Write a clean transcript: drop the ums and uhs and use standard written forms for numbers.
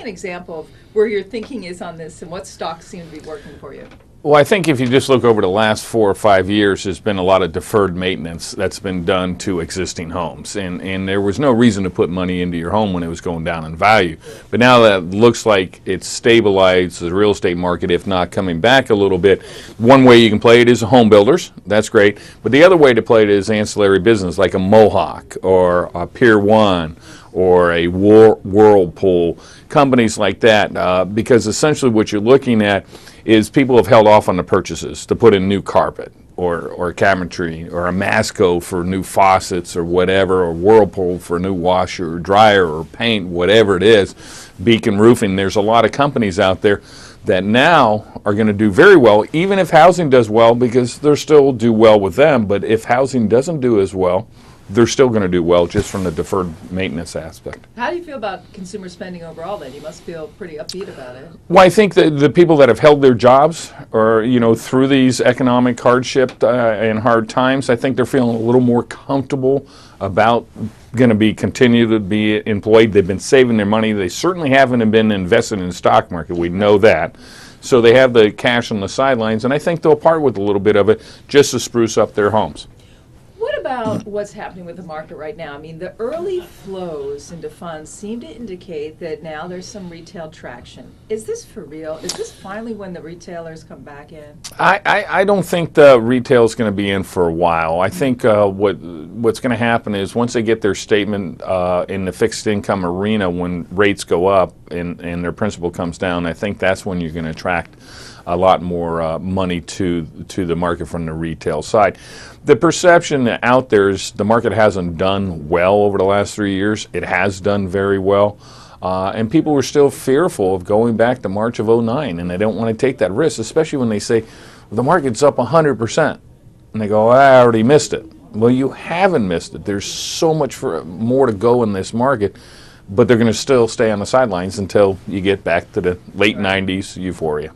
an example of where your thinking is on this and what stocks seem to be working for you. Well, I think if you just look over the last 4 or 5 years, there's been a lot of deferred maintenance that's been done to existing homes. And there was no reason to put money into your home when it was going down in value. But now that looks like it's stabilized the real estate market, if not coming back a little bit. One way you can play it is home builders. That's great. But the other way to play it is ancillary business like a Mohawk or a Pier 1 or a Whirlpool, companies like that. Because essentially what you're looking at is people have held off on the purchases to put in new carpet or a cabinetry or a Masco for new faucets or whatever, or Whirlpool for a new washer or dryer or paint, whatever it is. Beacon Roofing, there's a lot of companies out there that now are going to do very well, even if housing does well, because they'll still do well with them. But if housing doesn't do as well, they're still going to do well just from the deferred maintenance aspect. How do you feel about consumer spending overall then? You must feel pretty upbeat about it. Well, I think that the people that have held their jobs or, through these economic hardship and hard times, I think they're feeling a little more comfortable about going to continue to be employed. They've been saving their money. They certainly haven't been invested in the stock market. We know that. So they have the cash on the sidelines, and I think they'll part with a little bit of it just to spruce up their homes. What about what's happening with the market right now? I mean, the early flows into funds seem to indicate that now there's some retail traction. Is this for real? Is this finally when the retailers come back in? I don't think the retail is going to be in for a while. I think what's going to happen is once they get their statement in the fixed income arena, when rates go up and their principal comes down, I think that's when you're going to attract a lot more money to the market from the retail side. The perception out there is the market hasn't done well over the last 3 years. It has done very well. And people were still fearful of going back to March of '09, and they don't want to take that risk, especially when they say, well, the market's up 100%. And they go, I already missed it. Well, you haven't missed it. There's so much more to go in this market, but they're going to still stay on the sidelines until you get back to the late 90s euphoria.